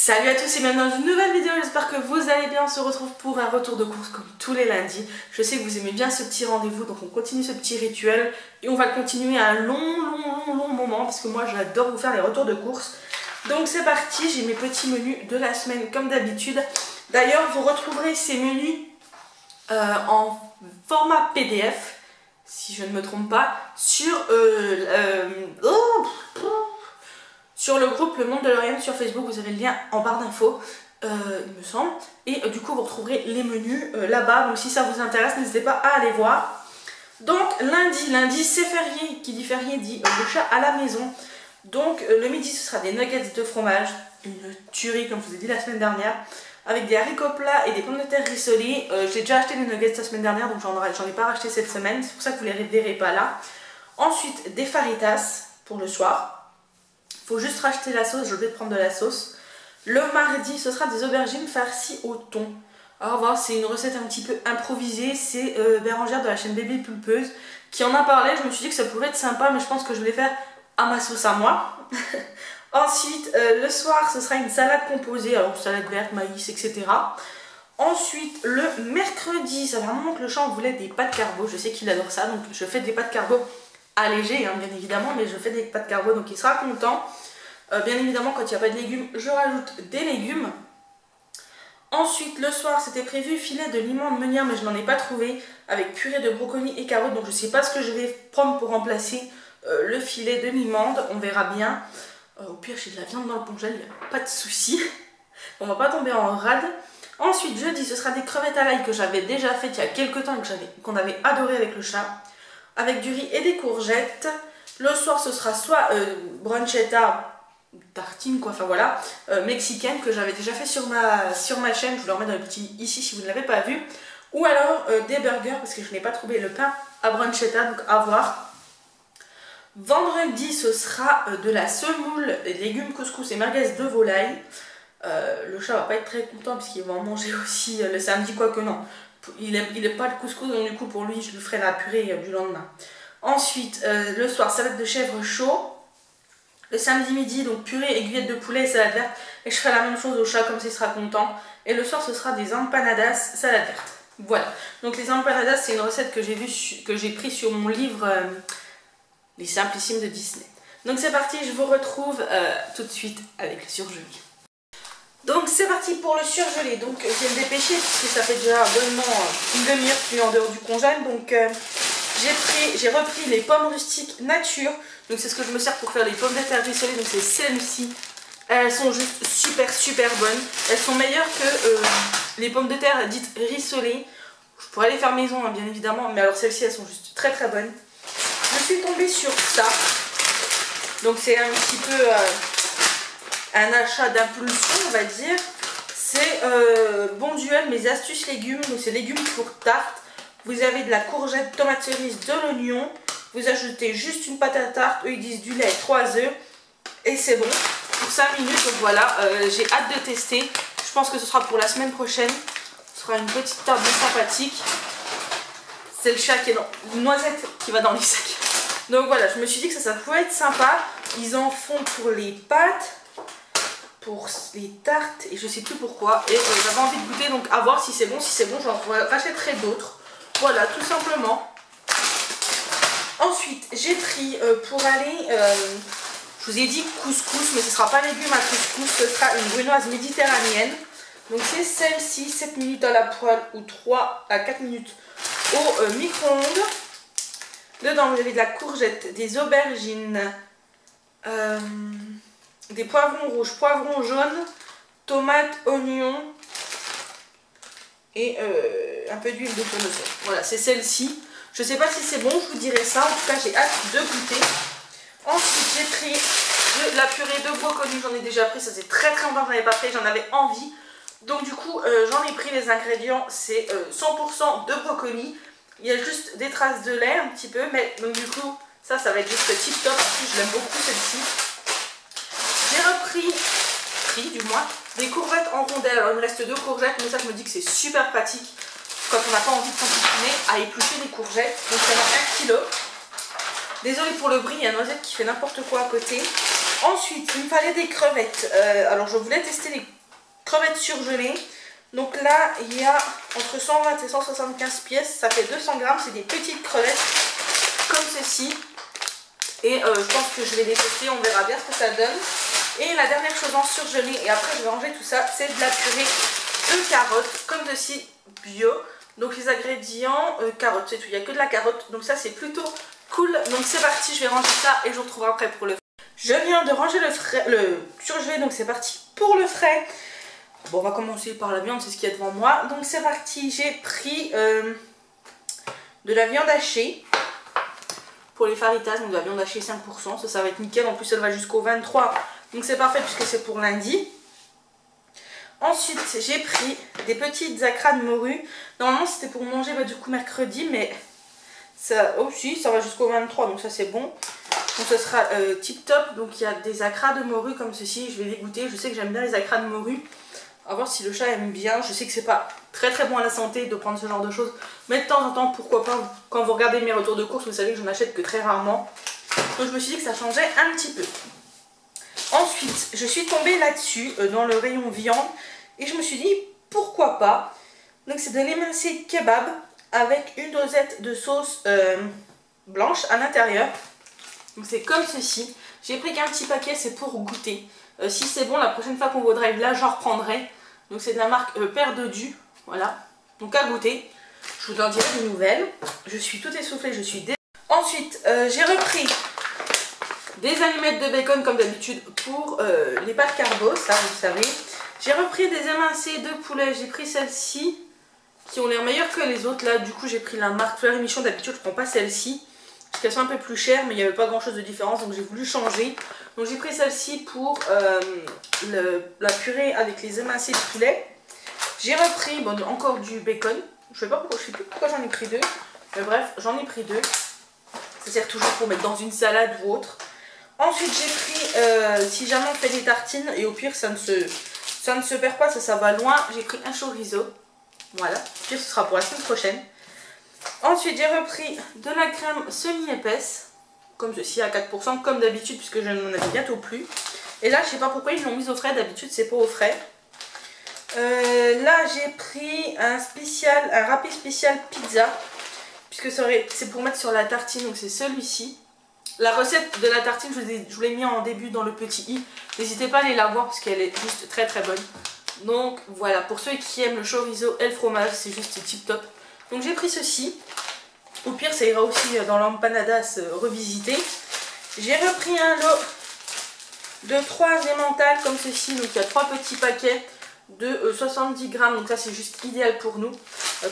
Salut à tous et bienvenue dans une nouvelle vidéo, j'espère que vous allez bien. On se retrouve pour un retour de course comme tous les lundis. Je sais que vous aimez bien ce petit rendez-vous, donc on continue ce petit rituel et on va le continuer à un long moment parce que moi j'adore vous faire les retours de course. Donc c'est parti, j'ai mes petits menus de la semaine comme d'habitude. D'ailleurs vous retrouverez ces menus en format PDF, si je ne me trompe pas, sur sur le groupe Le Monde de Lauriane sur Facebook. Vous avez le lien en barre d'infos, il me semble. Et du coup, vous retrouverez les menus là-bas. Donc si ça vous intéresse, n'hésitez pas à aller voir. Donc lundi c'est férié. Qui dit férié dit le chat à la maison. Donc le midi, ce sera des nuggets de fromage. Une tuerie, comme je vous ai dit la semaine dernière. Avec des haricots plats et des pommes de terre rissolées. J'ai déjà acheté les nuggets la semaine dernière, donc j'en ai pas racheté cette semaine. C'est pour ça que vous les verrez pas là. Ensuite, des faritas pour le soir. Faut juste racheter la sauce, je vais prendre de la sauce. Le mardi, ce sera des aubergines farcies au thon. Alors voilà, c'est une recette un petit peu improvisée. C'est Bérangère de la chaîne Bébé Pulpeuse qui en a parlé. Je me suis dit que ça pouvait être sympa, mais je pense que je vais les faire à ma sauce à moi. Ensuite, le soir, ce sera une salade composée. Alors salade verte, maïs, etc. Ensuite, le mercredi, ça fait un moment que le chat voulait des pâtes carbo. Je sais qu'il adore ça, donc je fais des pâtes carbo allégées, hein, bien évidemment, mais je fais des pâtes carbo, donc il sera content. Bien évidemment, quand il n'y a pas de légumes, je rajoute des légumes. Ensuite, le soir, c'était prévu filet de limon de meunière, mais je n'en ai pas trouvé, avec purée de brocoli et carottes, donc je ne sais pas ce que je vais prendre pour remplacer le filet de limande, on verra bien. Au pire, j'ai de la viande dans le congèle, il n'y a pas de souci. On va pas tomber en rade. Ensuite, jeudi, ce sera des crevettes à l'ail que j'avais déjà faites il y a quelques temps et qu'on avait adoré avec le chat, avec du riz et des courgettes. Le soir, ce sera soit bruschetta, tartine quoi, enfin voilà, mexicaine que j'avais déjà fait sur ma chaîne. Je vous le remets dans le petit ici si vous ne l'avez pas vu. Ou alors des burgers parce que je n'ai pas trouvé le pain à bruschetta, donc à voir. Vendredi, ce sera de la semoule, des légumes couscous et merguez de volaille. Le chat va pas être très content puisqu'il va en manger aussi le samedi, quoique non. Il aime pas le couscous, donc du coup pour lui je lui ferai la purée du lendemain. Ensuite, le soir, salade de chèvre chaud. Le samedi midi, donc purée, aiguillette de poulet et salade verte. Et je ferai la même chose au chat, comme ça il sera content. Et le soir, ce sera des empanadas, salade verte. Voilà. Donc les empanadas, c'est une recette que j'ai pris sur mon livre Les Simplissimes de Disney. Donc c'est parti, je vous retrouve tout de suite avec le surgelé. Donc c'est parti pour le surgelé. Donc je vais me dépêcher parce que ça fait déjà bonnement une demi-heure que je suis en dehors du congèle. Donc j'ai repris les pommes rustiques nature. Donc c'est ce que je me sers pour faire les pommes de terre rissolées. Donc c'est celles-ci. Elles sont juste super bonnes. Elles sont meilleures que les pommes de terre dites rissolées. Je pourrais les faire maison hein, bien évidemment. Mais alors celles-ci elles sont juste très bonnes. Je suis tombée sur ça. Donc c'est un petit peu un achat d'impulsion on va dire. C'est Bonduelle, mes astuces légumes. Donc c'est légumes pour tarte. Vous avez de la courgette, tomate cerise, de l'oignon. Vous ajoutez juste une pâte à tarte. Eux ils disent du lait, 3 œufs. Et c'est bon. Pour 5 minutes. Donc voilà, j'ai hâte de tester. Je pense que ce sera pour la semaine prochaine. Ce sera une petite tarte bien sympathique. C'est le chat qui est dans une noisette qui va dans les sacs. Donc voilà, je me suis dit que ça pouvait être sympa. Ils en font pour les pâtes, pour les tartes et je sais plus pourquoi. Et j'avais envie de goûter, donc à voir si c'est bon. Si c'est bon, j'en rachèterai d'autres. Voilà, tout simplement. Ensuite, j'ai pris pour aller, je vous ai dit couscous, mais ce ne sera pas légumes à couscous, ce sera une brunoise méditerranéenne. Donc c'est celle-ci, 7 minutes à la poêle ou 3 à 4 minutes au micro-ondes. Dedans, vous avez de la courgette, des aubergines, des poivrons rouges, poivrons jaunes, tomates, oignons et un peu d'huile de tournesol. Voilà, c'est celle-ci. Je ne sais pas si c'est bon, je vous dirai ça. En tout cas, j'ai hâte de goûter. Ensuite, j'ai pris de la purée de brocoli. J'en ai déjà pris, ça faisait très longtemps que je n'en avais pas fait. J'en avais envie. Donc du coup, j'en ai pris les ingrédients. C'est 100% de brocoli. Il y a juste des traces de lait un petit peu. Mais donc du coup, ça va être juste tip top. En plus, je l'aime beaucoup celle-ci. J'ai repris, du moins, des courgettes en rondelles. Alors il me reste 2 courgettes, mais ça je me dis que c'est super pratique quand on n'a pas envie de s'enquiquiner à éplucher des courgettes. Donc il y en a 1 kg. Désolée pour le bruit, il y a Noisette qui fait n'importe quoi à côté. Ensuite, il me fallait des crevettes. Alors, je voulais tester les crevettes surgelées. Donc là, il y a entre 120 et 175 pièces. Ça fait 200 grammes. C'est des petites crevettes comme ceci. Et je pense que je vais les tester. On verra bien ce que ça donne. Et la dernière chose en surgelé, et après je vais ranger tout ça, c'est de la purée de carottes, comme ceci, bio. Donc les ingrédients, carottes, c'est tout, il n'y a que de la carotte. Donc ça c'est plutôt cool. Donc c'est parti, je vais ranger ça et je vous retrouverai après pour le frais. Je viens de ranger le surgelé, donc c'est parti pour le frais. Bon, on va commencer par la viande, c'est ce qu'il y a devant moi. Donc c'est parti, j'ai pris de la viande hachée. Pour les faritas, donc de la viande hachée 5%, ça va être nickel. En plus elle va jusqu'au 23, donc c'est parfait puisque c'est pour lundi. Ensuite j'ai pris des petites acras de morue. Normalement c'était pour manger du coup mercredi, mais ça aussi ça va jusqu'au 23, donc ça c'est bon. Donc ce sera tip top. Donc il y a des acras de morue comme ceci, je vais les goûter. Je sais que j'aime bien les acras de morue. À voir si le chat aime bien. Je sais que c'est pas très bon à la santé de prendre ce genre de choses, mais de temps en temps pourquoi pas. Quand vous regardez mes retours de course, vous savez que je n'achète que très rarement. Donc je me suis dit que ça changeait un petit peu. Ensuite je suis tombée là-dessus dans le rayon viande et je me suis dit pourquoi pas. Donc c'est de l'émincé kebab avec une dosette de sauce blanche à l'intérieur. Donc c'est comme ceci. J'ai pris qu'un petit paquet, c'est pour goûter. Si c'est bon, la prochaine fois qu'on va au drive là, j'en reprendrai. Donc c'est de la marque Père de Du. Voilà. Donc à goûter. Je vous en dirai des nouvelles. Je suis tout essoufflée, je suis Ensuite, j'ai repris des allumettes de bacon comme d'habitude pour les pâtes carbo, ça vous le savez. J'ai repris des émincés de poulet. J'ai pris celles-ci qui ont l'air meilleures que les autres. Là, du coup, j'ai pris la marque Fleur et Michon. D'habitude, je prends pas celle-ci parce qu'elles sont un peu plus chères, mais il n'y avait pas grand chose de différence, donc j'ai voulu changer. Donc j'ai pris celle-ci pour la purée avec les émincés de poulet. J'ai repris encore du bacon. Je sais plus pourquoi j'en ai pris deux, mais bref, j'en ai pris deux. Ça sert toujours pour mettre dans une salade ou autre. Ensuite j'ai pris, si jamais on fait des tartines, et au pire ça ne se perd pas, ça va loin, j'ai pris un chorizo. Voilà, au pire ce sera pour la semaine prochaine. Ensuite j'ai repris de la crème semi-épaisse, comme ceci à 4%, comme d'habitude, puisque je n'en avais bientôt plus. Et là je sais pas pourquoi ils l'ont mise au frais, d'habitude c'est pas au frais. Là j'ai pris un râpé spécial pizza, puisque c'est pour mettre sur la tartine, donc c'est celui-ci. La recette de la tartine, je vous l'ai mis en début dans le petit i. N'hésitez pas à aller la voir parce qu'elle est juste très bonne. Donc voilà, pour ceux qui aiment le chorizo et le fromage, c'est juste tip top. Donc j'ai pris ceci. Au pire, ça ira aussi dans l'empanadas revisité. J'ai repris un lot de 3 emmental comme ceci. Donc il y a 3 petits paquets de 70 grammes. Donc ça c'est juste idéal pour nous.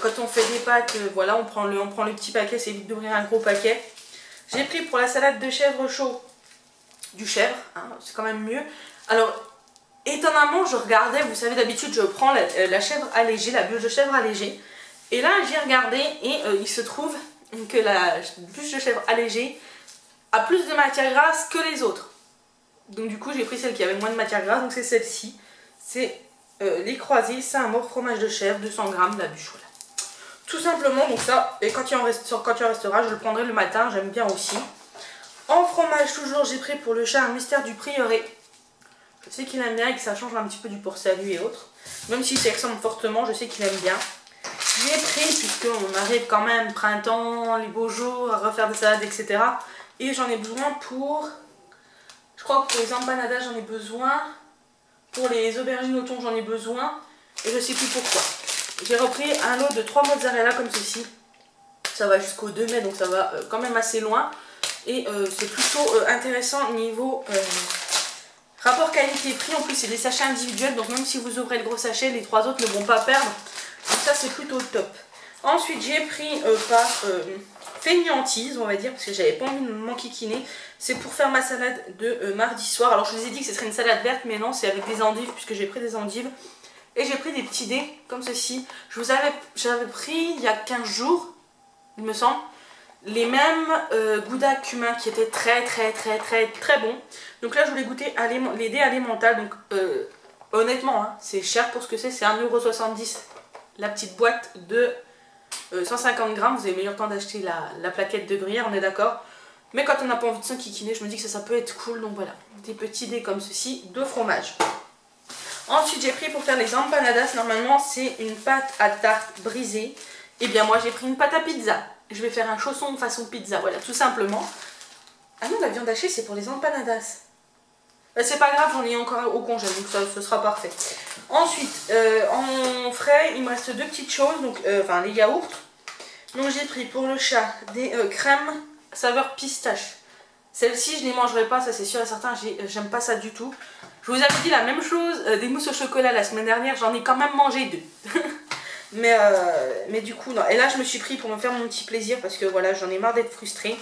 Quand on fait des pâtes, voilà, on prend le petit paquet, c'est vite d'ouvrir un gros paquet. J'ai pris pour la salade de chèvre chaud du chèvre, hein, c'est quand même mieux. Alors, étonnamment, je regardais, vous savez, d'habitude, je prends la chèvre allégée, la bûche de chèvre allégée. Et là, j'ai regardé et il se trouve que la bûche de chèvre allégée a plus de matière grasse que les autres. Donc du coup, j'ai pris celle qui avait moins de matière grasse, donc c'est celle-ci. C'est les croisés, c'est un mort fromage de chèvre, 200 grammes, la bûche, voilà. Tout simplement, donc ça, et quand il en restera, je le prendrai le matin, j'aime bien aussi. En fromage, toujours, j'ai pris pour le chat un mystère du prieuré. Je sais qu'il aime bien et que ça change un petit peu du port-salut et autres. Même si ça ressemble fortement, je sais qu'il aime bien. J'ai pris, puisqu'on arrive quand même, printemps, les beaux jours, à refaire des salades, etc. Et j'en ai besoin pour... Je crois que pour les empanadas, j'en ai besoin. Pour les aubergines au thon, j'en ai besoin. Et je sais plus pourquoi. J'ai repris un lot de 3 mozzarella comme ceci. Ça va jusqu'au 2 mai, donc ça va quand même assez loin. Et c'est plutôt intéressant niveau rapport qualité-prix. En plus, c'est des sachets individuels, donc même si vous ouvrez le gros sachet, les 3 autres ne vont pas perdre. Donc ça, c'est plutôt top. Ensuite, j'ai pris par fainéantise, on va dire, parce que j'avais pas envie de m'enquiquiner. C'est pour faire ma salade de mardi soir. Alors, je vous ai dit que ce serait une salade verte, mais non, c'est avec des endives, puisque j'ai pris des endives. Et j'ai pris des petits dés comme ceci. J'avais pris il y a 15 jours, il me semble, les mêmes gouda cumin qui étaient très bons. Donc là je voulais goûter les dés alimentaires. Donc honnêtement hein, c'est cher pour ce que c'est 1,70 € la petite boîte de 150 grammes. Vous avez meilleur temps d'acheter la plaquette de gruyère, on est d'accord. Mais quand on n'a pas envie de s'enquiquiner, je me dis que ça peut être cool. Donc voilà, des petits dés comme ceci de fromage. Ensuite, j'ai pris pour faire les empanadas. Normalement, c'est une pâte à tarte brisée. Et bien moi, j'ai pris une pâte à pizza. Je vais faire un chausson façon pizza, voilà, tout simplement. Ah non, la viande hachée, c'est pour les empanadas. C'est pas grave, j'en ai encore au congé, donc ça, ce sera parfait. Ensuite, en frais, il me reste deux petites choses, donc enfin les yaourts. Donc j'ai pris pour le chat des crèmes saveur pistache. Celles-ci, je ne les mangerai pas, ça c'est sûr et certain, j'aime pas ça du tout. Je vous avais dit la même chose des mousses au chocolat la semaine dernière, j'en ai quand même mangé deux. mais du coup, non. Et là, je me suis pris pour me faire mon petit plaisir parce que voilà, j'en ai marre d'être frustrée.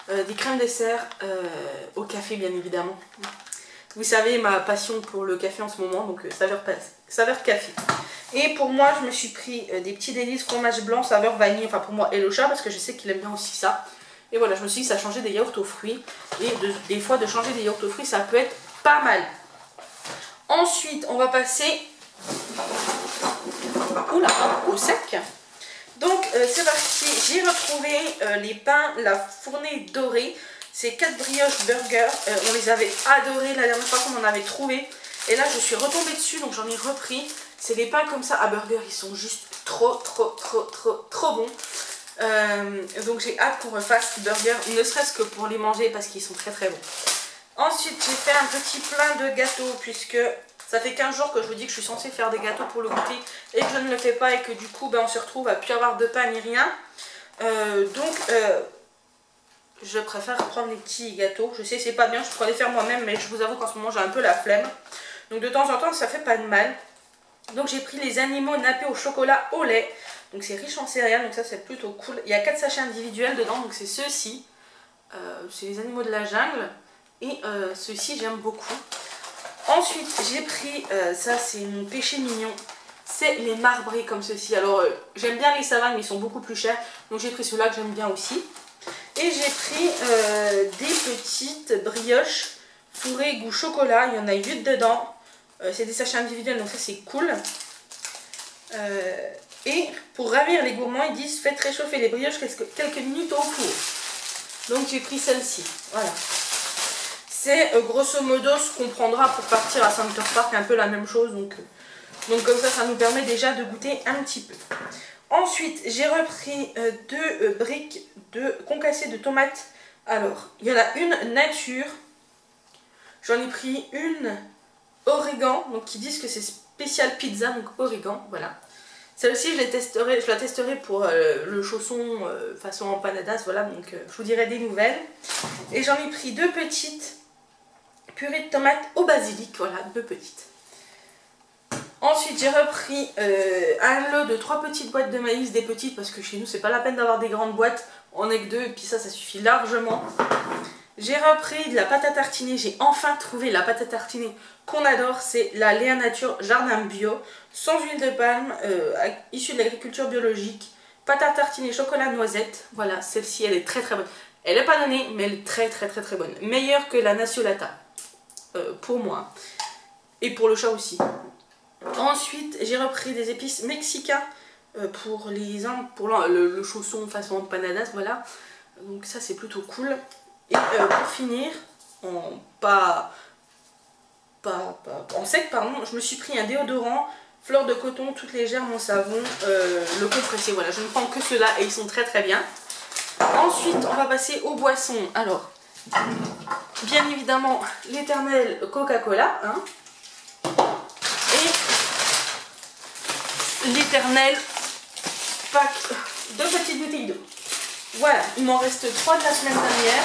Des crèmes dessert au café, bien évidemment. Vous savez ma passion pour le café en ce moment, donc saveur café. Et pour moi, je me suis pris des petits délices fromage blanc saveur vanille, enfin pour moi et le chat, parce que je sais qu'il aime bien aussi ça. Et voilà, je me suis dit que ça changeait des yaourts aux fruits. Et des fois, de changer des yaourts aux fruits, ça peut être pas mal. Ensuite, on va passer au sec. Donc, c'est parti. J'ai retrouvé les pains La Fournée Dorée. C'est 4 brioches burger. On les avait adorés la dernière fois qu'on en avait trouvé. Et là, je suis retombée dessus, donc j'en ai repris. C'est des pains comme ça à burger. Ils sont juste trop bons. Donc j'ai hâte qu'on refasse burger, ne serait-ce que pour les manger parce qu'ils sont très bons. Ensuite j'ai fait un petit plein de gâteaux puisque ça fait 15 jours que je vous dis que je suis censée faire des gâteaux pour le goûter et que je ne le fais pas et que du coup on se retrouve à plus avoir de pain ni rien. Je préfère prendre les petits gâteaux. Je sais c'est pas bien, je pourrais les faire moi-même mais je vous avoue qu'en ce moment j'ai un peu la flemme. Donc de temps en temps ça fait pas de mal. Donc j'ai pris les animaux nappés au chocolat au lait. Donc c'est riche en céréales, donc ça c'est plutôt cool. Il y a 4 sachets individuels dedans, donc c'est ceux-ci. C'est les animaux de la jungle. Et ceux-ci j'aime beaucoup. Ensuite j'ai pris, ça c'est mon péché mignon. C'est les marbrés comme ceux-ci. Alors j'aime bien les savanes mais ils sont beaucoup plus chers. Donc j'ai pris ceux-là que j'aime bien aussi. Et j'ai pris des petites brioches fourrées goût chocolat. Il y en a 8 dedans. C'est des sachets individuels donc ça c'est cool. Et pour ravir les gourmands, ils disent faites réchauffer les brioches quelques minutes au four. Donc j'ai pris celle-ci. Voilà. C'est grosso modo ce qu'on prendra pour partir à Center Park, un peu la même chose. Donc comme ça nous permet déjà de goûter un petit peu. Ensuite, j'ai repris deux briques de concassé de tomates. Alors, il y en a une nature. J'en ai pris une origan, donc qui disent que c'est spécial pizza, donc origan, voilà. Celle-ci, je la testerai pour le chausson façon empanadas, voilà, donc je vous dirai des nouvelles. Et j'en ai pris deux petites purées de tomates au basilic, voilà, deux petites. Ensuite, j'ai repris un lot de 3 petites boîtes de maïs, des petites, parce que chez nous, c'est pas la peine d'avoir des grandes boîtes, on n'est que 2, et puis ça suffit largement. J'ai repris de la pâte à tartiner, j'ai enfin trouvé la pâte à tartiner qu'on adore, c'est la Léa Nature Jardin Bio, sans huile de palme, issue de l'agriculture biologique, pâte à tartiner chocolat noisette, voilà, celle-ci elle est très bonne. Elle n'est pas donnée, mais elle est très bonne, meilleure que la Naciolata, pour moi, et pour le chat aussi. Ensuite, j'ai repris des épices mexicains pour le chausson façon empanadas, voilà, donc ça c'est plutôt cool. Et pour finir, en sec, pardon, je me suis pris un déodorant, fleur de coton, toute légère, mon savon, le compressé. Voilà, je ne prends que ceux-là et ils sont très bien. Ensuite, on va passer aux boissons. Alors, bien évidemment, l'éternel Coca-Cola, hein, et l'éternel pack de petites bouteilles d'eau. Voilà, il m'en reste 3 de la semaine dernière.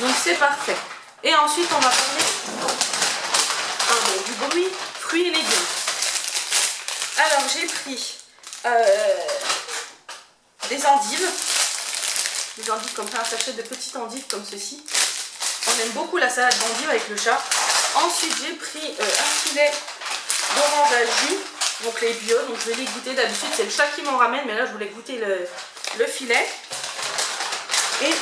Donc c'est parfait. Et ensuite on va parler du bruit fruits et légumes. Alors j'ai pris des endives. Des endives comme ça, un sachet de petites endives comme ceci. On aime beaucoup la salade d'endives avec le chat. Ensuite j'ai pris un filet d'orange à jus. Donc les bio, donc je vais les goûter. D'habitude c'est le chat qui m'en ramène, mais là je voulais goûter le filet. Et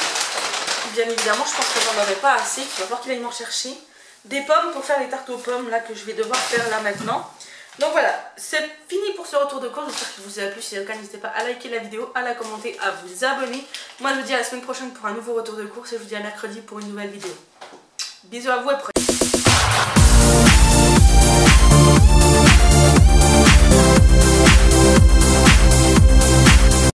bien évidemment je pense que j'en aurai pas assez, il va falloir qu'il aille m'en chercher. Des pommes pour faire les tartes aux pommes là que je vais devoir faire là maintenant. Donc voilà, c'est fini pour ce retour de course. J'espère qu'il vous a plu. Si c'est le cas, n'hésitez pas à liker la vidéo, à la commenter, à vous abonner. Moi je vous dis à la semaine prochaine pour un nouveau retour de course et je vous dis à mercredi pour une nouvelle vidéo. Bisous à vous et prenez